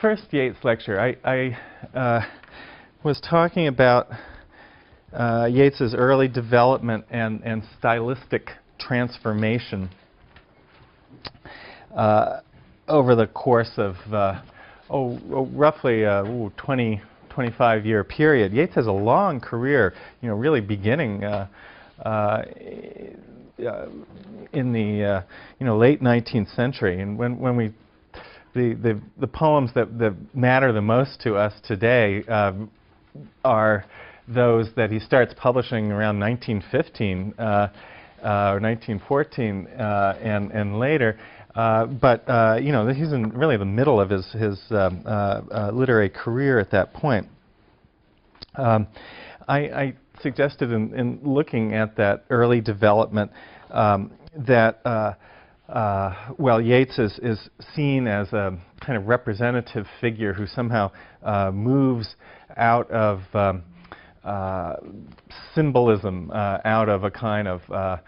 first Yeats lecture, I was talking about Yeats's early development and stylistic transformation over the course of roughly a 25-year period. Yeats has a long career, really beginning in the late 19th century. And when we the poems that matter the most to us today are those that he starts publishing around 1915 or 1914 and later. But he's in really the middle of his literary career at that point. I suggested in looking at that early development that Yeats is seen as a kind of representative figure who somehow moves out of symbolism, out of a kind of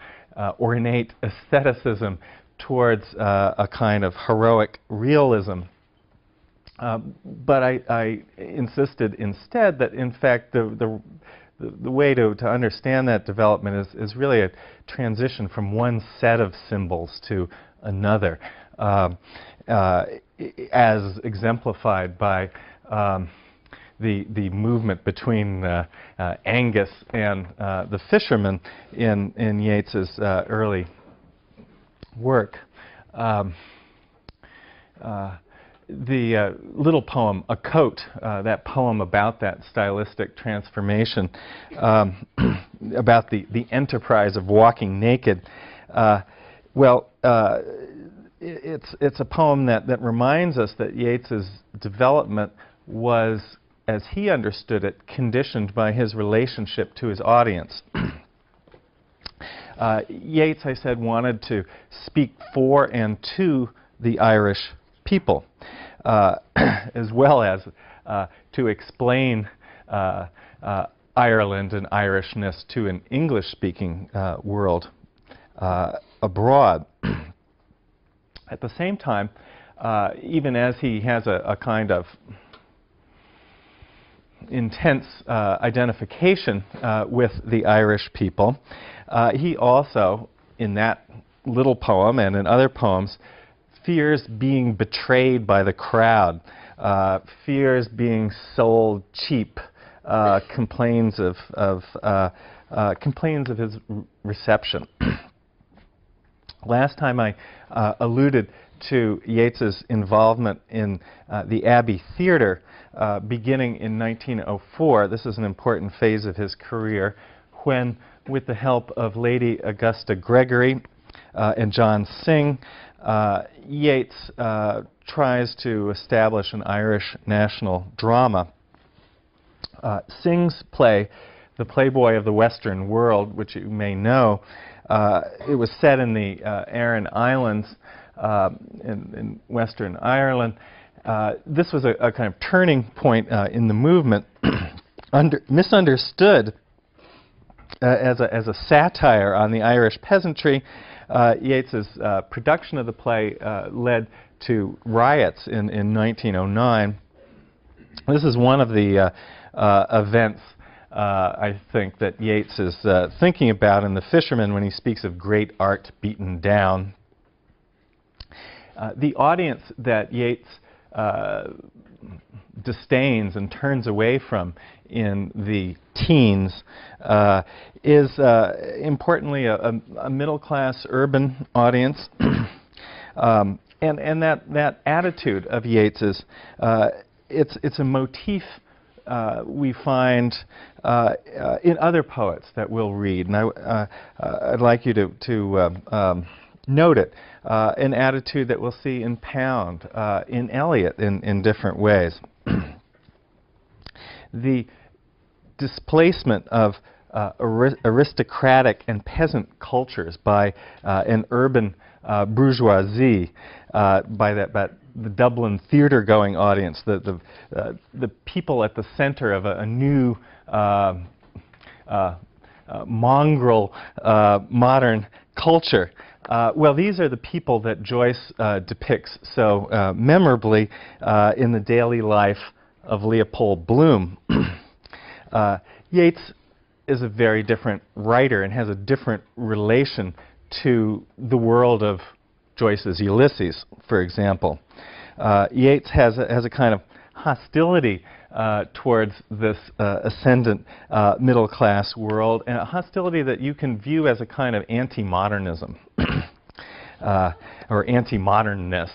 ornate aestheticism towards a kind of heroic realism. But I insisted instead that, in fact, the way to understand that development is really a transition from one set of symbols to another, as exemplified by the movement between Angus and the fisherman in Yeats's early work. The little poem, A Coat, that poem about that stylistic transformation, about the enterprise of walking naked, it's a poem that reminds us that Yeats's development was, as he understood it, conditioned by his relationship to his audience. Yeats, I said, wanted to speak for and to the Irish people, as well as to explain Ireland and Irishness to an English-speaking world abroad. At the same time, even as he has a kind of intense identification with the Irish people, he also, in that little poem and in other poems, fears being betrayed by the crowd, fears being sold cheap, complains of his reception. Last time I alluded to Yeats's involvement in the Abbey Theatre beginning in 1904. This is an important phase of his career when, with the help of Lady Augusta Gregory and John Synge, Yeats tries to establish an Irish national drama. Synge's play, The Playboy of the Western World, which you may know, it was set in the Aran Islands in Western Ireland. This was a kind of turning point in the movement, misunderstood as a satire on the Irish peasantry. Yeats's production of the play led to riots in 1909. This is one of the events I think that Yeats is thinking about in The Fisherman when he speaks of great art beaten down. The audience that Yeats disdains and turns away from in the teens is importantly a middle-class urban audience. And that attitude of Yeats's, it's a motif we find in other poets that we'll read, and I'd like you to note it. An attitude that we'll see in Pound, in Eliot, in different ways. The displacement of aristocratic and peasant cultures by an urban bourgeoisie, by the Dublin theatre-going audience, the people at the center of a new mongrel modern culture. Well, these are the people that Joyce depicts so memorably in the daily life of Leopold Bloom. Yeats is a very different writer and has a different relation to the world of Joyce's Ulysses, for example. Yeats has a kind of hostility towards this ascendant middle-class world, and a hostility that you can view as a kind of anti-modernism or anti-modernness.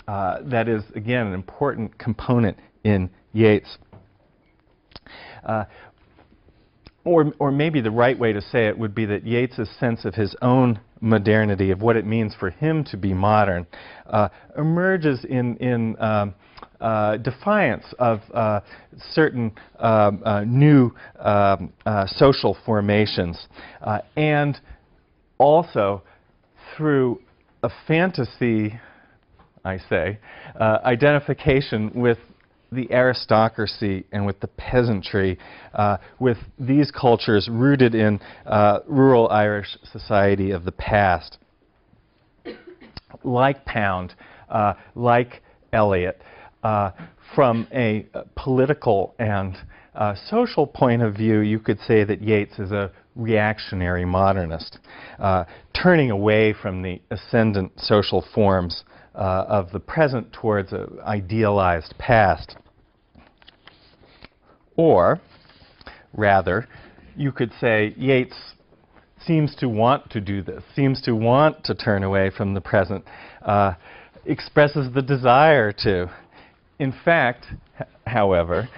That is, again, an important component in Yeats. Or maybe the right way to say it would be that Yeats's sense of his own modernity, of what it means for him to be modern, emerges in defiance of certain new social formations, and also through a fantasy, I say, identification with the aristocracy and with the peasantry, with these cultures rooted in rural Irish society of the past. Like Pound, like Eliot, from a political and social point of view, you could say that Yeats is a reactionary modernist, turning away from the ascendant social forms of the present towards an idealized past. Or, rather, you could say Yeats seems to want to do this, seems to want to turn away from the present, expresses the desire to. In fact, however,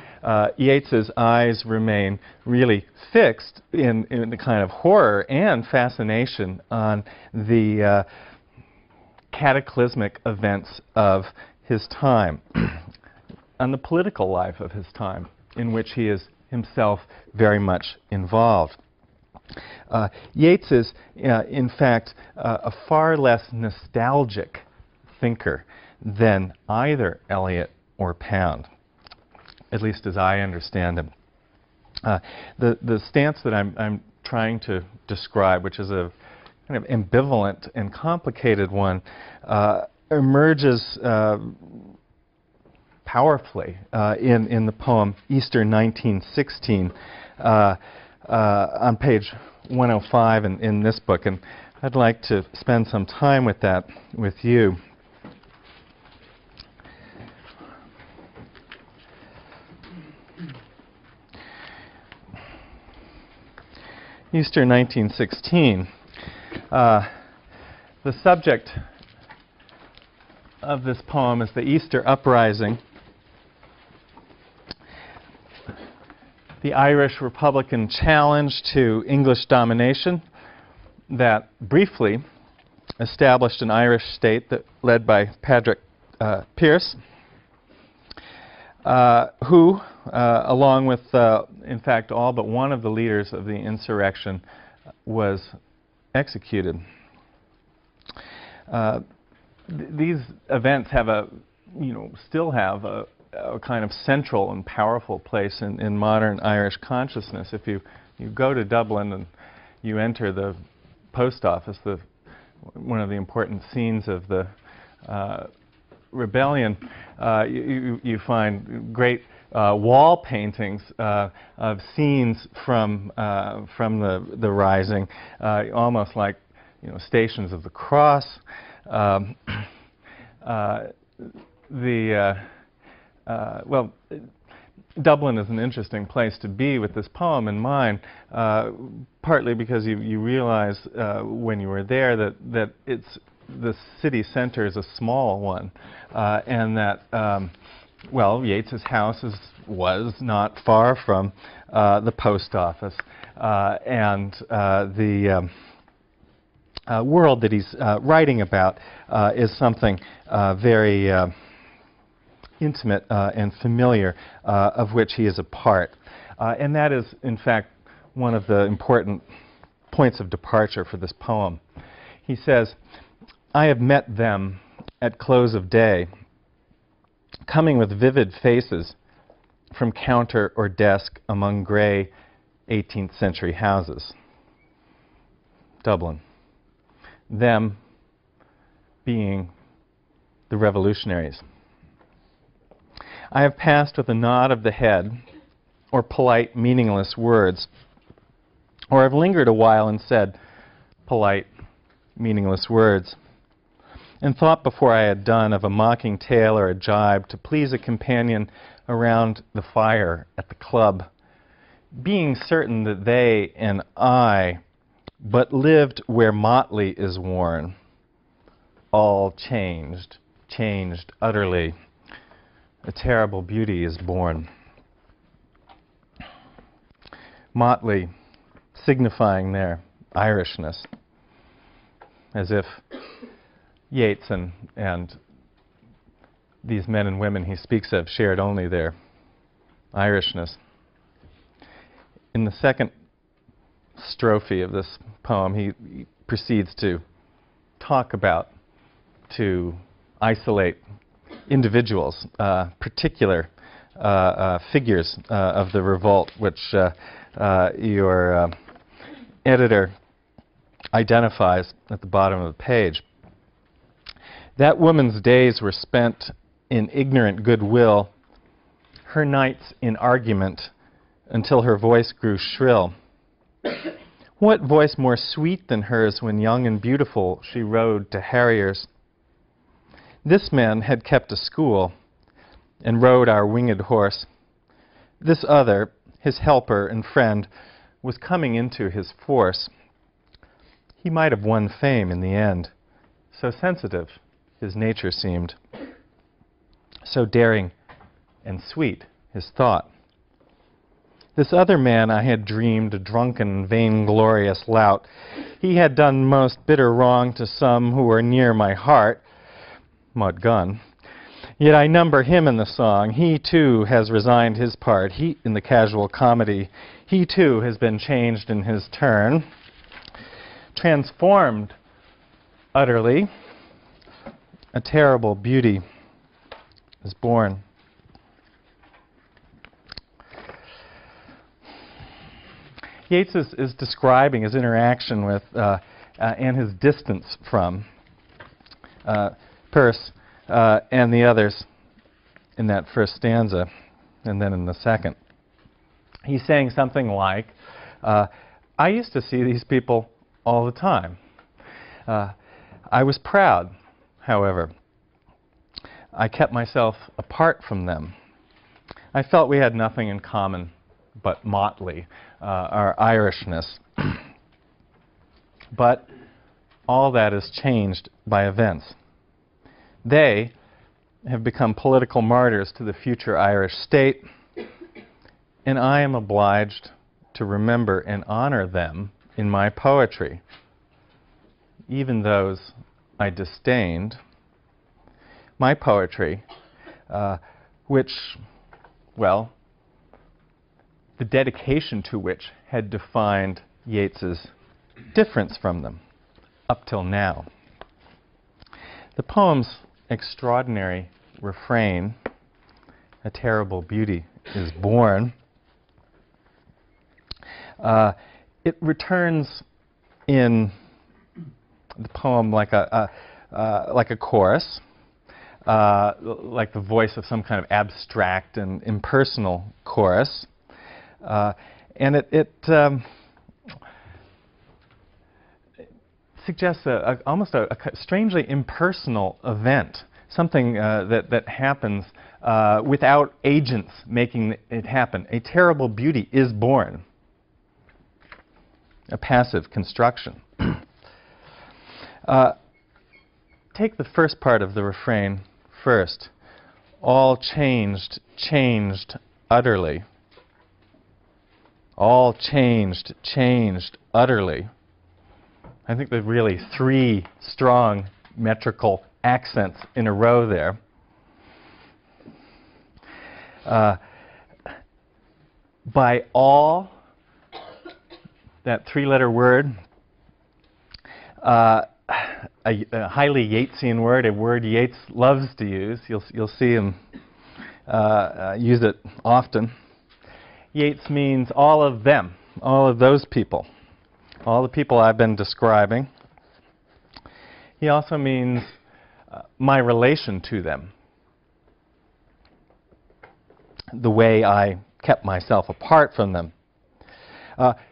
Yeats's eyes remain really fixed in the kind of horror and fascination on the cataclysmic events of his time, on the political life of his time, in which he is himself very much involved. Yeats is, in fact, a far less nostalgic thinker than either Eliot or Pound, at least as I understand him. The stance that I'm trying to describe, which is a kind of ambivalent and complicated one, emerges powerfully in the poem Easter 1916 on page 105 in this book, and I'd like to spend some time with that with you. Easter 1916. The subject of this poem is the Easter uprising, the Irish Republican challenge to English domination that briefly established an Irish state that led by Patrick Pearse, who, along with, in fact, all but one of the leaders of the insurrection, was executed. These events have still have a kind of central and powerful place in modern Irish consciousness. If you go to Dublin and you enter the post office, one of the important scenes of the rebellion, you find great wall paintings of scenes from the rising, almost like Stations of the Cross. Well, Dublin is an interesting place to be with this poem in mind, partly because you realize when you were there that the city center is a small one, and that well, Yeats's house was not far from the post office, and the world that he's writing about is something very intimate and familiar, of which he is a part. And that is, in fact, one of the important points of departure for this poem. He says, "I have met them at close of day, coming with vivid faces from counter or desk among gray 18th century houses." Dublin. them being the revolutionaries. I have passed with a nod of the head, or polite, meaningless words, or have lingered a while and said polite, meaningless words, and thought before I had done of a mocking tale or a jibe to please a companion around the fire at the club, being certain that they and I but lived where motley is worn, all changed, changed utterly. A terrible beauty is born. Motley, signifying their Irishness, as if Yeats and these men and women he speaks of shared only their Irishness. In the second strophe of this poem, he proceeds to talk about, to isolate individuals, particular figures of the revolt, which your editor identifies at the bottom of the page. That woman's days were spent in ignorant goodwill, her nights in argument, until her voice grew shrill. What voice more sweet than hers when young and beautiful she rode to harriers? This man had kept a school and rode our winged horse. This other, his helper and friend, was coming into his force. He might have won fame in the end, so sensitive his nature seemed, so daring and sweet his thought. This other man I had dreamed a drunken, vainglorious lout. He had done most bitter wrong to some who were near my heart, Mud Gun. Yet I number him in the song. He too has resigned his part. He, in the casual comedy, he too has been changed in his turn, transformed utterly. A terrible beauty is born. Yeats is describing his interaction with and his distance from Peirce and the others in that first stanza, and then in the second. He's saying something like, I used to see these people all the time. I was proud, however. I kept myself apart from them. I felt we had nothing in common but motley, our Irishness. But all that is changed by events. They have become political martyrs to the future Irish state, and I am obliged to remember and honor them in my poetry. Even those I disdained, my poetry, which, well, the dedication to which had defined Yeats's difference from them up till now. The poem's extraordinary refrain, a terrible beauty is born, it returns in the poem like a chorus, like the voice of some kind of abstract and impersonal chorus. And it suggests almost a strangely impersonal event, something that happens without agents making it happen. A terrible beauty is born. A passive construction. Take the first part of the refrain first. All changed, changed utterly. All changed, changed utterly. I think there's really three strong metrical accents in a row there. By all, that three-letter word, a highly Yeatsian word, a word Yeats loves to use. You'll see him use it often. Yeats means all of them, all of those people, all the people I've been describing. He also means my relation to them, the way I kept myself apart from them.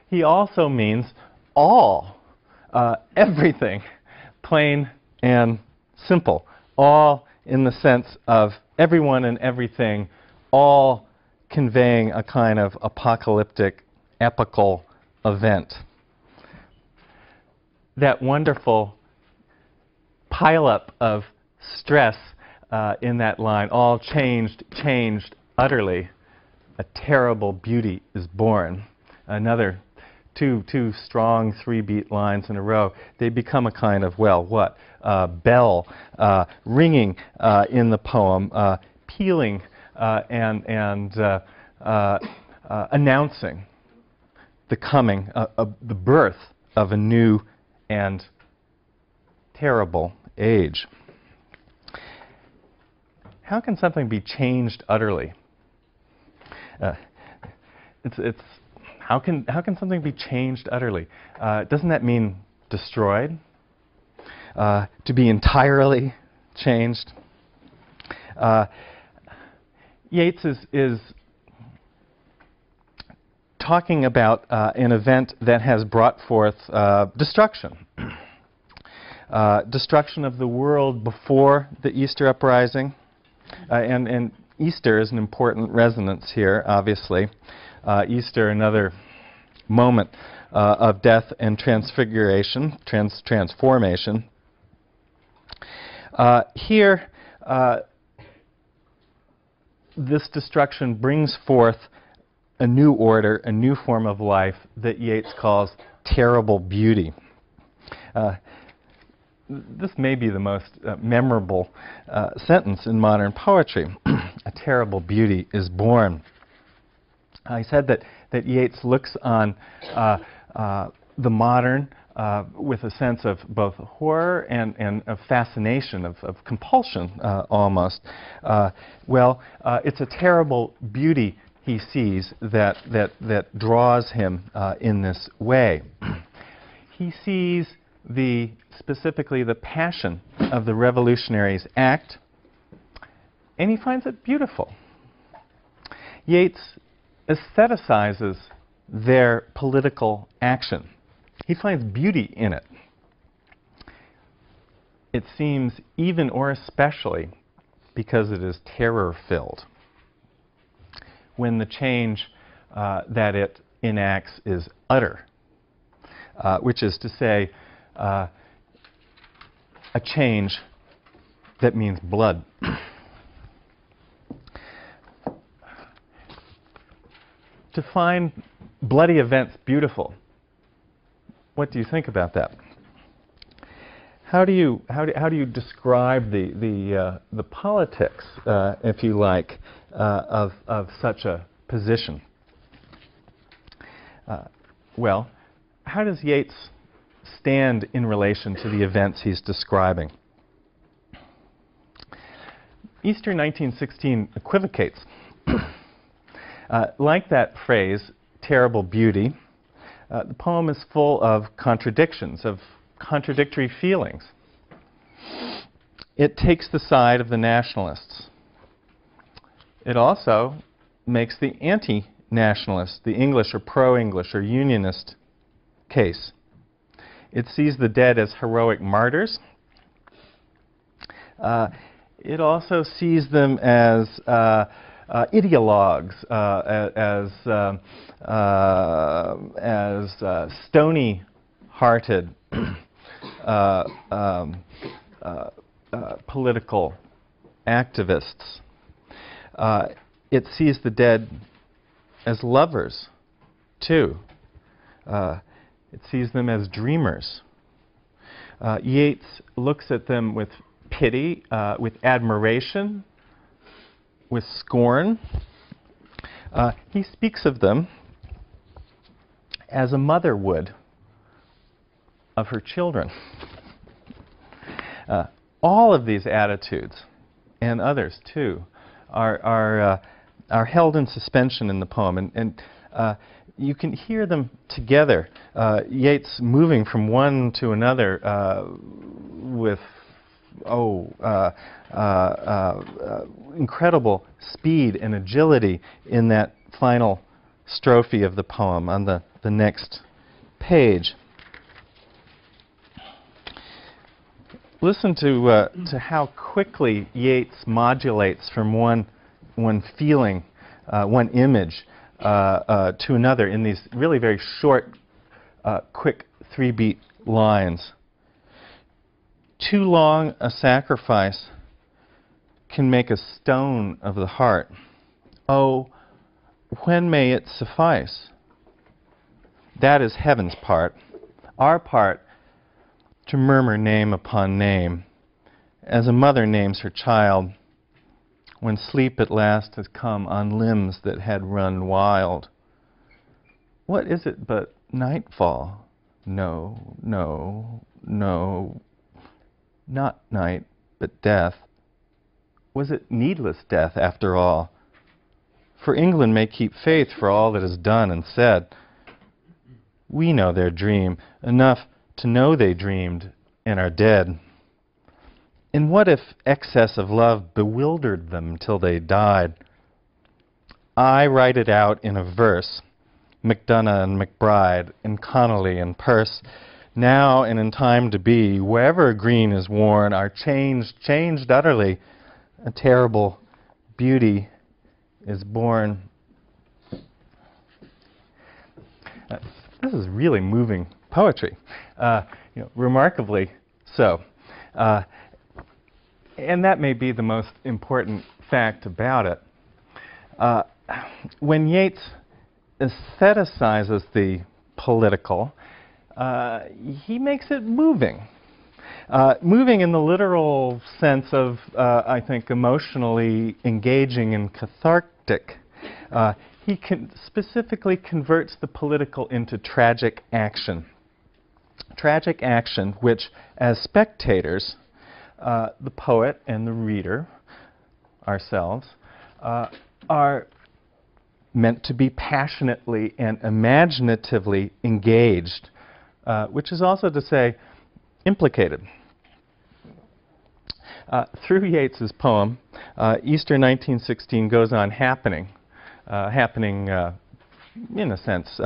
He also means all, everything, plain and simple, all in the sense of everyone and everything, all conveying a kind of apocalyptic, epical event. That wonderful pileup of stress in that line, all changed utterly. A terrible beauty is born. Another two strong three-beat lines in a row. They become a kind of, well, what? Bell ringing in the poem, pealing and announcing the coming, the birth of a new and terrible age. How can something be changed utterly? How can something be changed utterly? Doesn't that mean destroyed? To be entirely changed? Yeats is talking about an event that has brought forth destruction. Destruction of the world before the Easter Uprising. And Easter is an important resonance here, obviously. Easter, another moment of death and transfiguration, transformation. Here, this destruction brings forth a new order, a new form of life that Yeats calls terrible beauty. This may be the most memorable sentence in modern poetry. A terrible beauty is born. I said that Yeats looks on the modern with a sense of both horror and of fascination, of compulsion almost. Well, it's a terrible beauty he sees that draws him in this way. He sees specifically the passion of the revolutionaries act, and he finds it beautiful. Yeats aestheticizes their political action. He finds beauty in it. It seems even or especially because it is terror-filled. When the change that it enacts is utter, which is to say, a change that means blood. To find bloody events beautiful, what do you think about that? How do you describe the politics, if you like, of such a position? Well, how does Yeats stand in relation to the events he's describing? Easter 1916 equivocates. Like that phrase, terrible beauty, the poem is full of contradictions, of contradictory feelings. It takes the side of the nationalists. It also makes the anti-nationalist, the English or pro-English or unionist case. It sees the dead as heroic martyrs. It also sees them as ideologues, as stony-hearted political activists. It sees the dead as lovers, too. It sees them as dreamers. Yeats looks at them with pity, with admiration, with scorn. He speaks of them as a mother would of her children. All of these attitudes, and others too, are held in suspension in the poem. And you can hear them together. Yeats moving from one to another with incredible speed and agility in that final strophe of the poem on the next page. Listen to how quickly Yeats modulates from one feeling, one image, to another in these really very short, quick 3-beat lines. Too long a sacrifice can make a stone of the heart. Oh, when may it suffice? That is heaven's part. Our part, to murmur name upon name, as a mother names her child, when sleep at last has come on limbs that had run wild. What is it but nightfall? No, no, no, not night, but death. Was it needless death, after all? For England may keep faith for all that is done and said. We know their dream, enough to know they dreamed and are dead. And what if excess of love bewildered them till they died? I write it out in a verse, Macdonough and MacBride, and Connolly and Peirce, now and in time to be, wherever green is worn, are changed utterly. A terrible beauty is born. This is really moving poetry, remarkably so. And that may be the most important fact about it. When Yeats aestheticizes the political, he makes it moving. Moving in the literal sense of, I think, emotionally engaging and cathartic. He specifically converts the political into tragic action. Tragic action which, as spectators, the poet and the reader, ourselves, are meant to be passionately and imaginatively engaged, which is also to say, implicated. Through Yeats's poem, Easter 1916 goes on happening in a sense,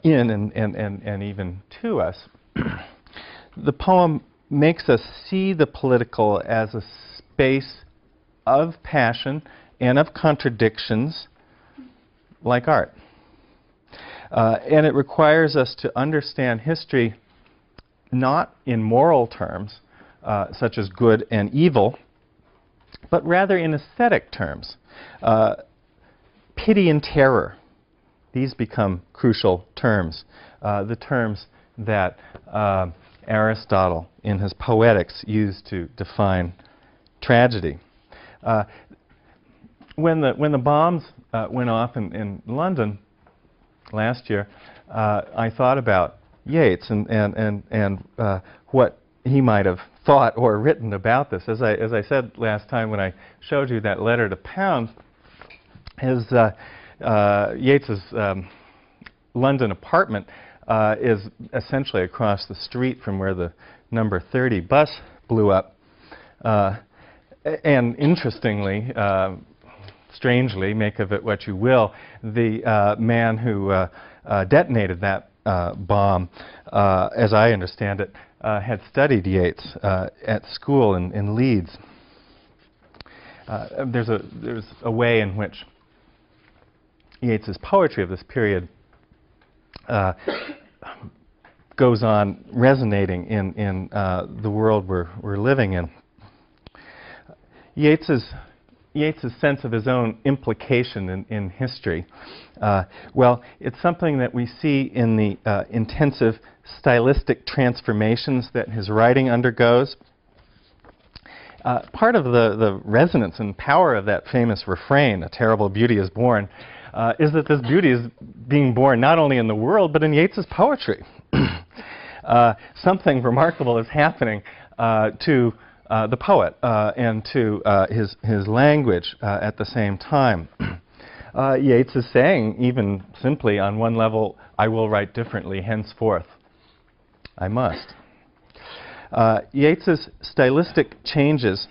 in and even to us. The poem makes us see the political as a space of passion and of contradictions, like art. And it requires us to understand history not in moral terms, such as good and evil, but rather in aesthetic terms. Pity and terror, these become crucial terms, the terms that Aristotle in his Poetics used to define tragedy. When the bombs went off in London last year, I thought about Yeats and what he might have thought or written about this. As I said last time when I showed you that letter to Pound, Yeats's London apartment is essentially across the street from where the number 30 bus blew up. And interestingly, strangely, make of it what you will, the man who detonated that bomb, as I understand it, had studied Yeats at school in Leeds. There's a way in which Yeats's poetry of this period goes on resonating in the world we're living in. Yeats's sense of his own implication in history, well, it's something that we see in the intensive stylistic transformations that his writing undergoes. Part of the resonance and power of that famous refrain, "A terrible beauty is born," is that this beauty is being born not only in the world, but in Yeats's poetry. Something remarkable is happening to the poet and to his language at the same time. Yeats is saying, even simply on one level, I will write differently henceforth. I must. Yeats's stylistic changes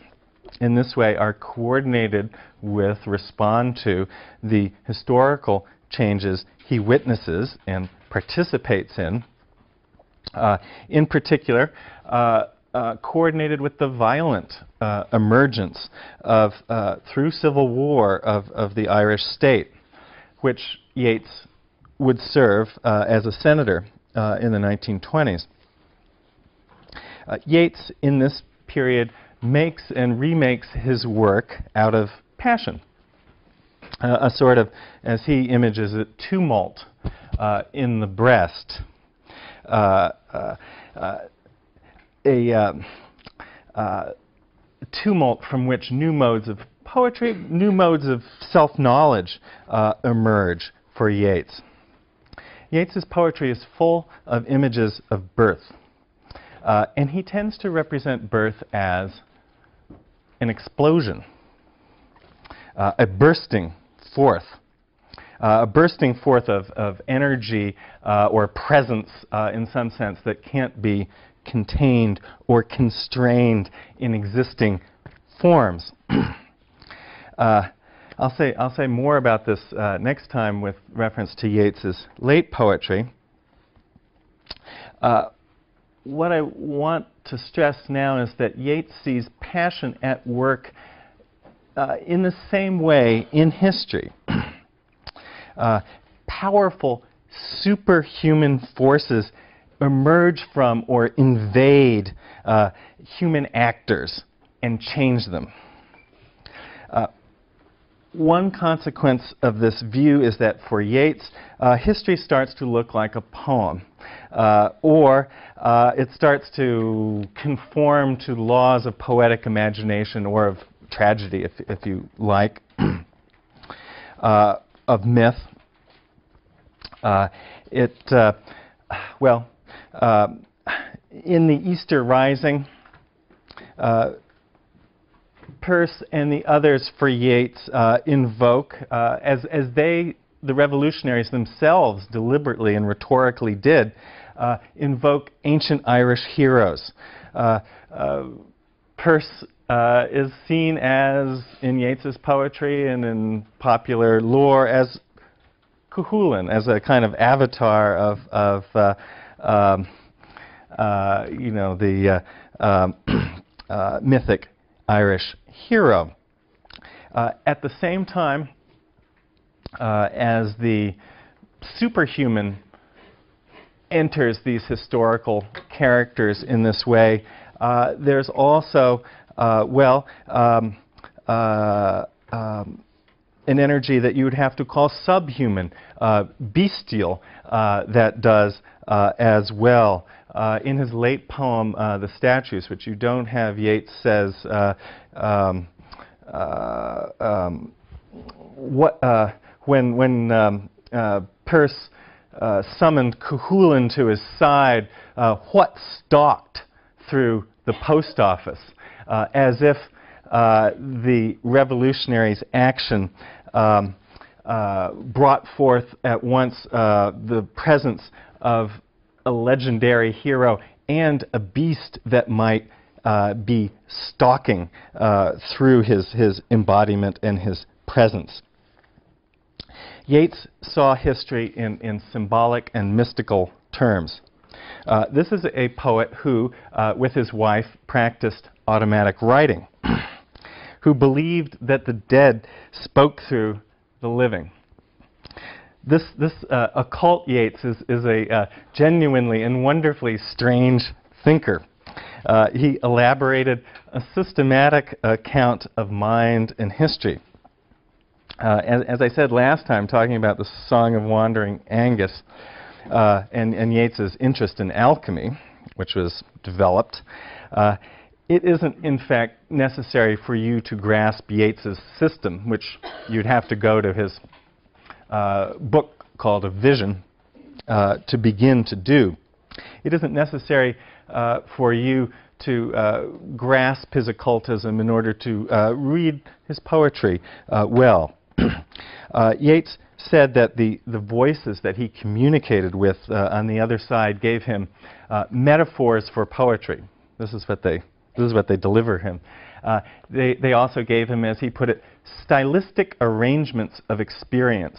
in this way are coordinated with, respond to, the historical changes he witnesses and participates in particular, coordinated with the violent emergence of, through civil war of the Irish state, which Yeats would serve as a senator in the 1920s. Yeats, in this period, makes and remakes his work out of passion, a sort of, as he images it, tumult in the breast, a tumult from which new modes of poetry, new modes of self-knowledge emerge for Yeats. Yeats's poetry is full of images of birth, and he tends to represent birth as an explosion, a bursting forth of energy or presence in some sense that can't be contained or constrained in existing forms. I'll say more about this next time with reference to Yeats's late poetry. What I want to stress now is that Yeats sees passion at work in the same way in history. Powerful superhuman forces emerge from or invade human actors and change them. One consequence of this view is that for Yeats, history starts to look like a poem, or it starts to conform to laws of poetic imagination or of tragedy, if you like, of myth. In the Easter Rising, Peirce and the others for Yeats invoke, as the revolutionaries themselves deliberately and rhetorically did, invoke ancient Irish heroes. Peirce is seen as, in Yeats's poetry and in popular lore, as Cuchulainn, as a kind of avatar of the mythic Irish hero. At the same time as the superhuman enters these historical characters in this way, there's also, an energy that you would have to call subhuman, bestial, that does as well. In his late poem, The Statues, which you don't have, Yeats says, when Peirce summoned Cuchulainn to his side, what stalked through the post office, as if the revolutionaries' action brought forth at once the presence of a legendary hero and a beast that might be stalking through his embodiment and his presence. Yeats saw history in symbolic and mystical terms. This is a poet who, with his wife, practiced automatic writing, who believed that the dead spoke through the living. This occult Yeats is a genuinely and wonderfully strange thinker. He elaborated a systematic account of mind and history. As I said last time, talking about the Song of Wandering Angus and Yeats's interest in alchemy, which was developed, it isn't, in fact, necessary for you to grasp Yeats's system, which you'd have to go to his book called A Vision to begin to do. It isn't necessary for you to grasp his occultism in order to read his poetry well. Yeats said that the voices that he communicated with on the other side gave him metaphors for poetry. This is what they deliver him. They also gave him, as he put it, stylistic arrangements of experience.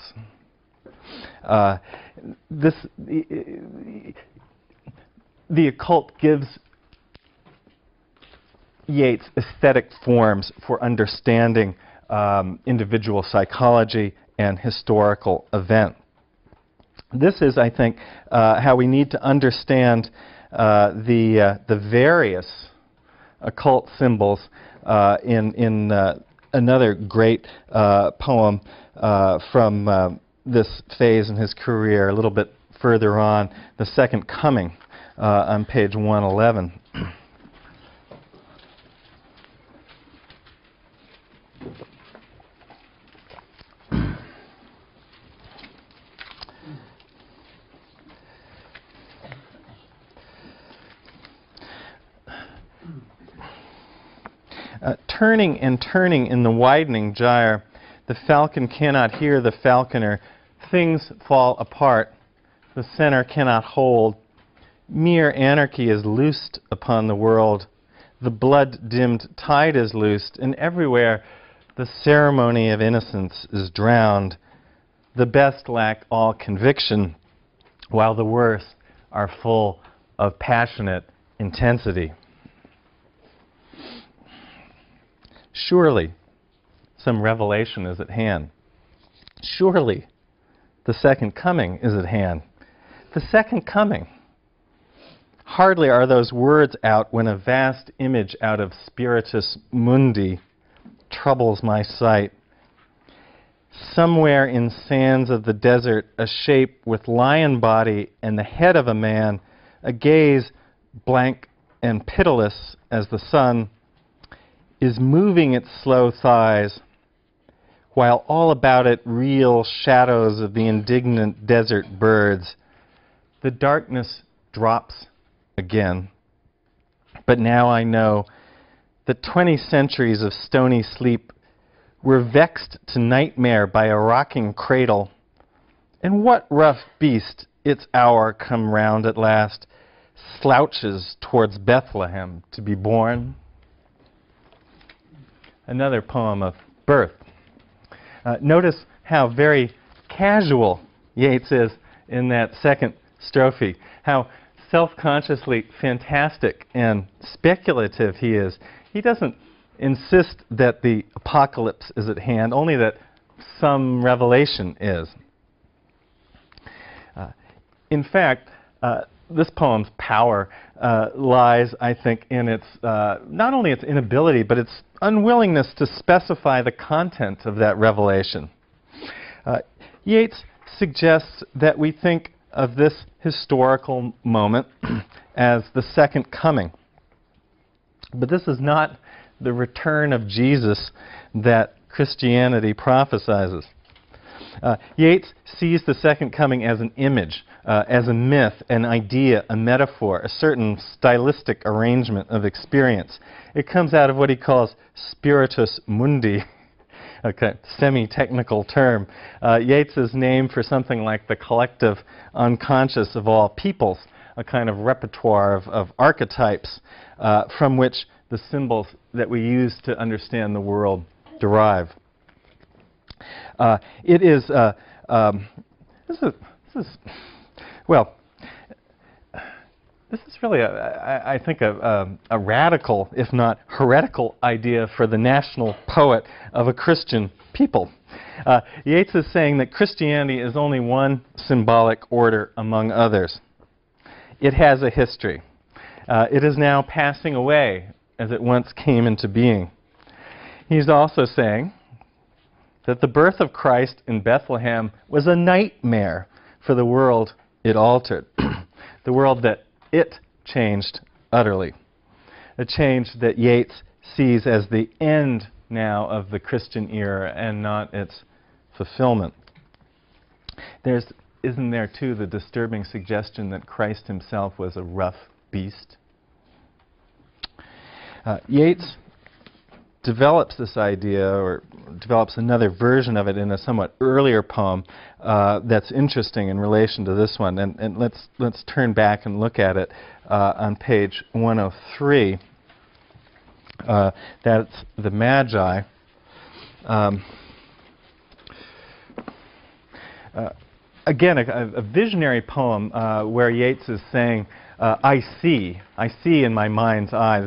The occult gives Yeats aesthetic forms for understanding individual psychology and historical event. This is, I think, how we need to understand the various occult symbols in another great poem from this phase in his career, a little bit further on, The Second Coming, on page 111. Turning and turning in the widening gyre, the falcon cannot hear the falconer. Things fall apart. The center cannot hold. Mere anarchy is loosed upon the world. The blood-dimmed tide is loosed, and everywhere the ceremony of innocence is drowned. The best lack all conviction, while the worst are full of passionate intensity. Surely, some revelation is at hand. Surely, the second coming is at hand. The second coming. Hardly are those words out when a vast image out of Spiritus Mundi troubles my sight. Somewhere in sands of the desert, a shape with lion body and the head of a man, a gaze blank and pitiless as the sun, is moving its slow thighs, while all about it reel shadows of the indignant desert birds. The darkness drops again. But now I know that 20 centuries of stony sleep were vexed to nightmare by a rocking cradle. And what rough beast, its hour come round at last, slouches towards Bethlehem to be born? Another poem of birth. Notice how very casual Yeats is in that second strophe, how self-consciously fantastic and speculative he is. He doesn't insist that the apocalypse is at hand, only that some revelation is. In fact, this poem's power lies, I think, in its not only its inability, but its unwillingness to specify the content of that revelation. Yeats suggests that we think of this historical moment as the second coming. But this is not the return of Jesus that Christianity prophesizes. Yeats sees the second coming as an image, as a myth, an idea, a metaphor, a certain stylistic arrangement of experience. It comes out of what he calls spiritus mundi, a semi-technical term. Yeats's name for something like the collective unconscious of all peoples, a kind of repertoire of archetypes from which the symbols that we use to understand the world derive. It is, this is really, I think, a radical, if not heretical, idea for the national poet of a Christian people. Yeats is saying that Christianity is only one symbolic order among others. It has a history. It is now passing away as it once came into being. He's also saying that the birth of Christ in Bethlehem was a nightmare for the world it altered, the world that it changed utterly, a change that Yeats sees as the end now of the Christian era and not its fulfillment. Isn't there, too, the disturbing suggestion that Christ himself was a rough beast? Yeats develops this idea, or develops another version of it in a somewhat earlier poem that's interesting in relation to this one. And let's turn back and look at it on page 103. That's the Magi. Again, a visionary poem where Yeats is saying, I see in my mind's eye.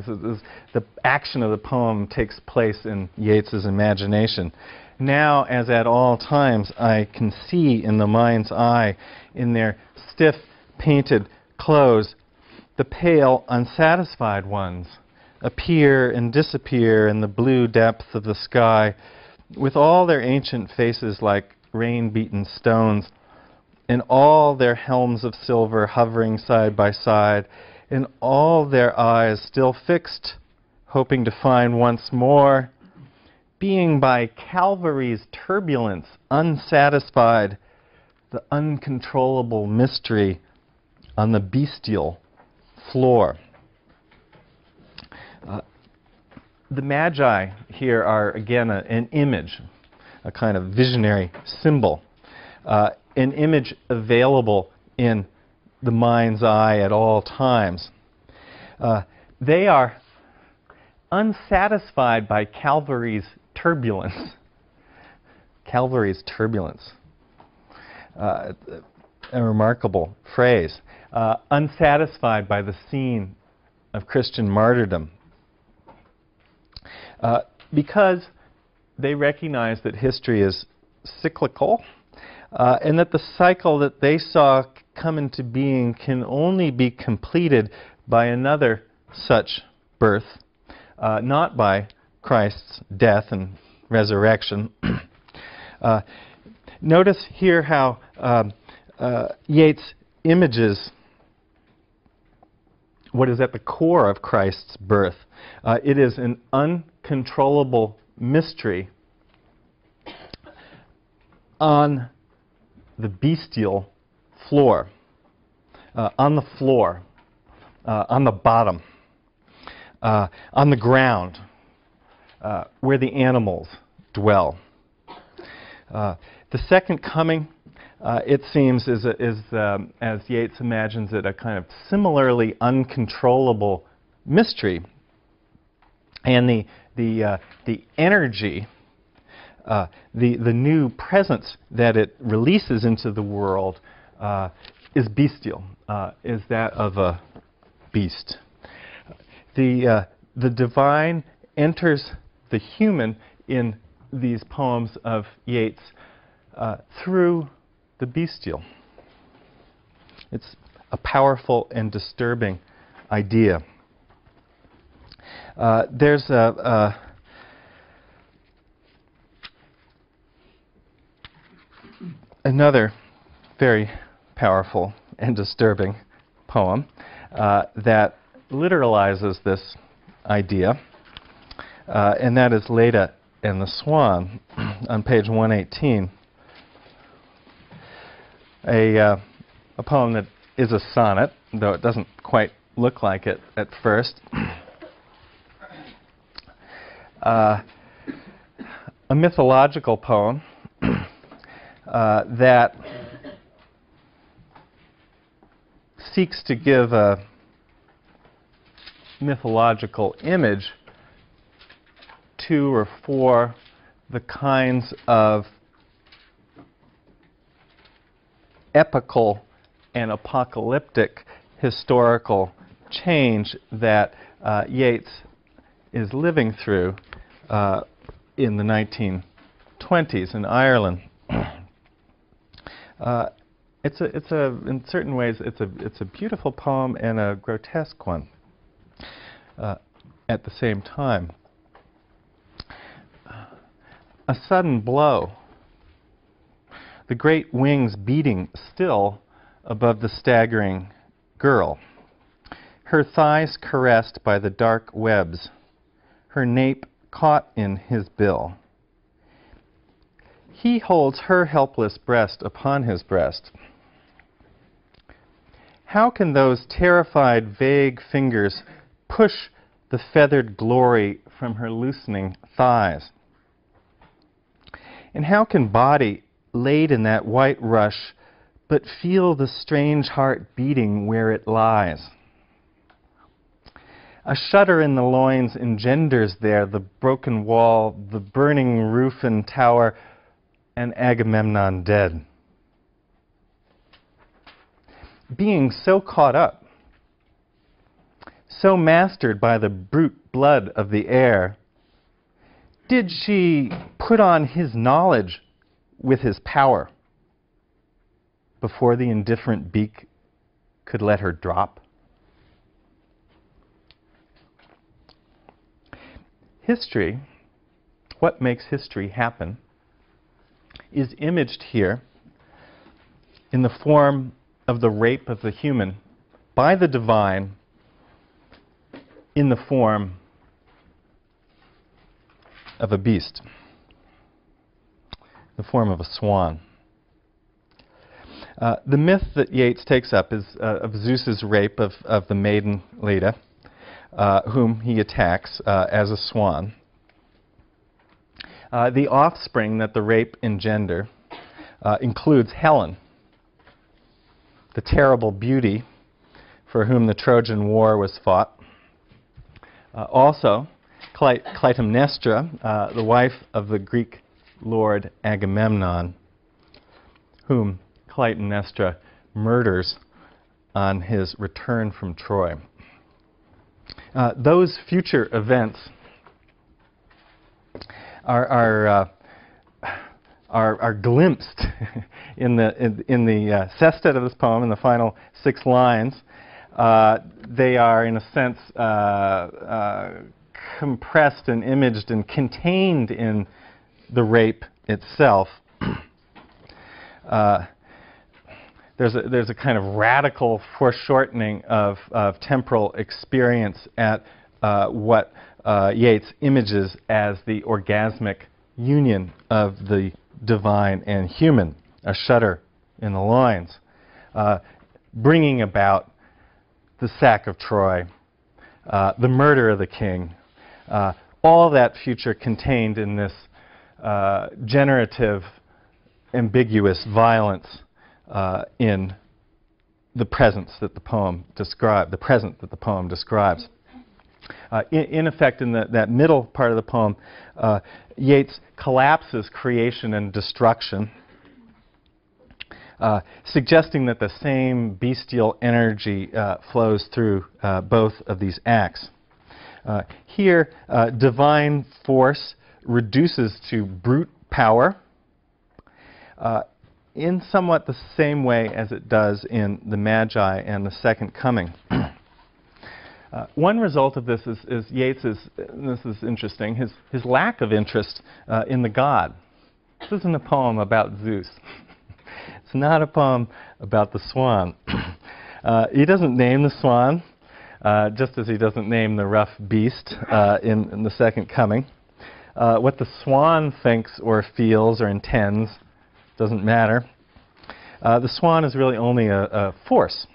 The action of the poem takes place in Yeats's imagination. Now, as at all times, I can see in the mind's eye, in their stiff, painted clothes, the pale, unsatisfied ones appear and disappear in the blue depth of the sky, with all their ancient faces like rain-beaten stones, in all their helms of silver hovering side by side, in all their eyes still fixed, hoping to find once more, being by Calvary's turbulence unsatisfied, the uncontrollable mystery on the bestial floor. The Magi here are, again, an image, a kind of visionary symbol. An image available in the mind's eye at all times. They are unsatisfied by Calvary's turbulence. Calvary's turbulence. A remarkable phrase. Unsatisfied by the scene of Christian martyrdom. Because they recognize that history is cyclical, and that the cycle that they saw come into being can only be completed by another such birth, not by Christ's death and resurrection. Notice here how Yeats images what is at the core of Christ's birth. It is an uncontrollable mystery on the bestial floor, on the floor, on the bottom, on the ground, where the animals dwell. The second coming, it seems, is as Yeats imagines it, a kind of similarly uncontrollable mystery. And the energy, the new presence that it releases into the world is bestial, is that of a beast. The divine enters the human in these poems of Yeats through the bestial. It's a powerful and disturbing idea. There's another very powerful and disturbing poem that literalizes this idea, and that is Leda and the Swan on page 118. A poem that is a sonnet, though it doesn't quite look like it at first. A mythological poem that seeks to give a mythological image to or for the kinds of epical and apocalyptic historical change that Yeats is living through in the 1920s in Ireland. In certain ways, it's a beautiful poem and a grotesque one at the same time. A sudden blow, the great wings beating still above the staggering girl, her thighs caressed by the dark webs, her nape caught in his bill. He holds her helpless breast upon his breast. How can those terrified, vague fingers push the feathered glory from her loosening thighs. And how can body laid in that white rush but feel the strange heart beating where it lies? A shudder in the loins engenders there the broken wall, the burning roof and tower, and Agamemnon dead. Being so caught up, so mastered by the brute blood of the air, did she put on his knowledge with his power before the indifferent beak could let her drop? History, what makes history happen, is imaged here in the form of the rape of the human by the divine in the form of a beast, the form of a swan. The myth that Yeats takes up is of Zeus's rape of the maiden Leda, whom he attacks as a swan. The offspring that the rape engender includes Helen, the terrible beauty for whom the Trojan War was fought. Also, Clytemnestra, the wife of the Greek lord Agamemnon, whom Clytemnestra murders on his return from Troy. Those future events are glimpsed in the sestet of this poem, in the final 6 lines. They are, in a sense, compressed and imaged and contained in the rape itself. There's a kind of radical foreshortening of temporal experience at what Yeats images as the orgasmic union of the divine and human, a shudder in the loins, bringing about the sack of Troy, the murder of the king, all that future contained in this generative, ambiguous violence in the presence that the poem describes, the present that the poem describes. In effect, in that middle part of the poem, Yeats collapses creation and destruction, suggesting that the same bestial energy flows through both of these acts. Here, divine force reduces to brute power in somewhat the same way as it does in the Magi and the Second Coming. One result of this is Yeats's, and this is interesting, his lack of interest in the god. This isn't a poem about Zeus. It's not a poem about the swan. He doesn't name the swan, just as he doesn't name the rough beast in the Second Coming. What the swan thinks or feels or intends doesn't matter. The swan is really only a force.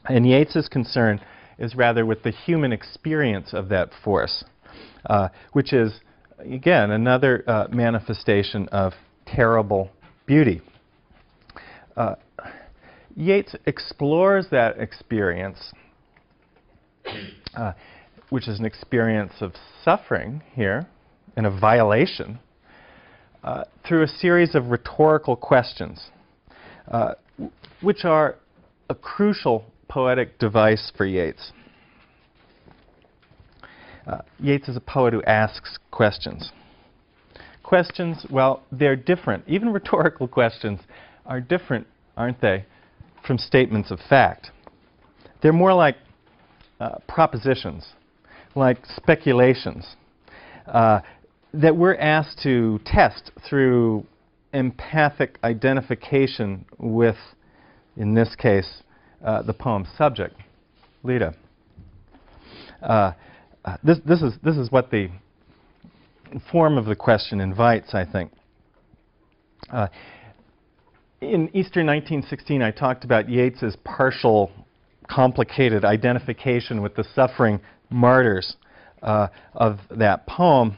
And Yeats's concern is rather with the human experience of that force, which is, again, another manifestation of terrible beauty. Yeats explores that experience, which is an experience of suffering here, and of violation, through a series of rhetorical questions, which are a crucial poetic device for Yeats. Yeats is a poet who asks questions. Questions, well, they're different. Even rhetorical questions are different, aren't they, from statements of fact. They're more like propositions, like speculations, that we're asked to test through empathic identification with, in this case, the poem's subject, Leda. This is what the form of the question invites, I think. In Easter 1916, I talked about Yeats's partial, complicated identification with the suffering martyrs of that poem.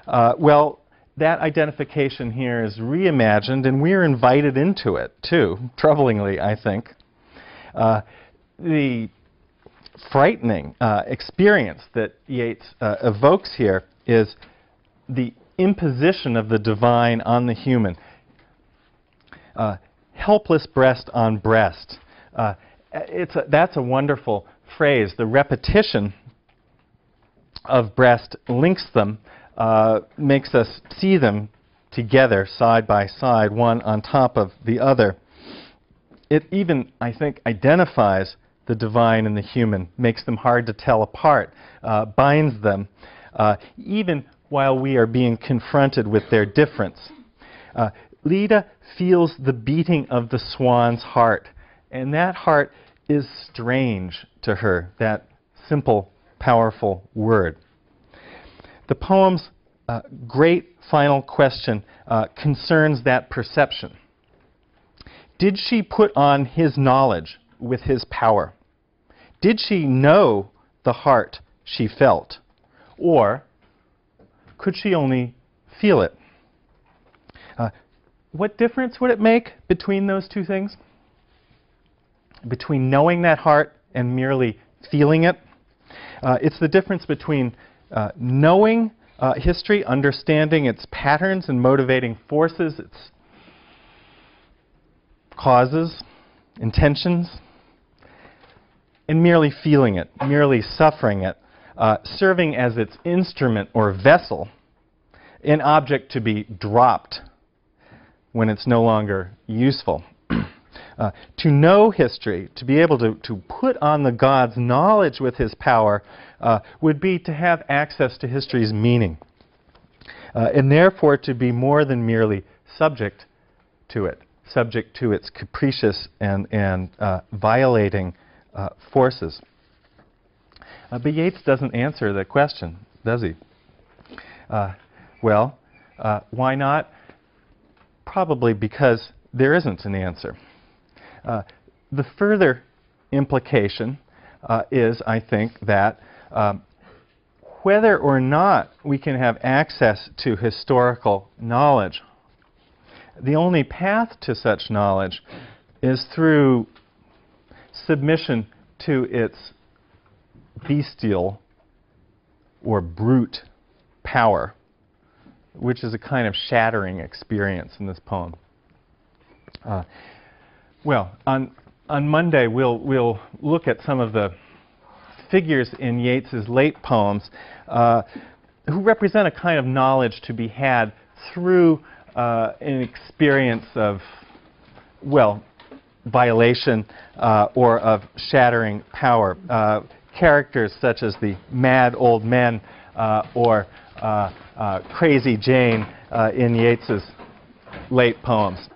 Well, that identification here is reimagined, and we're invited into it, too, troublingly, I think. The frightening experience that Yeats evokes here is the imposition of the divine on the human. Helpless breast on breast. That's a wonderful phrase. The repetition of breast links them, makes us see them together, side by side, one on top of the other. It even, I think, identifies the divine and the human, makes them hard to tell apart, binds them, even while we are being confronted with their difference. Leda feels the beating of the swan's heart, and that heart is strange to her, that simple, powerful word. The poem's great final question concerns that perception. Did she put on his knowledge with his power? Did she know the heart she felt? Or could she only feel it? What difference would it make between those two things? Between knowing that heart and merely feeling it? It's the difference between knowing history, understanding its patterns and motivating forces, its causes, intentions, and merely feeling it, merely suffering it, serving as its instrument or vessel, an object to be dropped when it's no longer useful. To know history, to be able to put on the God's knowledge with his power, would be to have access to history's meaning, and therefore to be more than merely subject to it, subject to its capricious and violating forces. But Yeats doesn't answer the question, does he? Well, why not? Probably because there isn't an answer. The further implication is, I think, that whether or not we can have access to historical knowledge, the only path to such knowledge is through submission to its bestial or brute power, which is a kind of shattering experience in this poem. Well, on Monday we'll look at some of the figures in Yeats's late poems who represent a kind of knowledge to be had through an experience of, well, violation or of shattering power. Characters such as the mad old men or Crazy Jane in Yeats's late poems.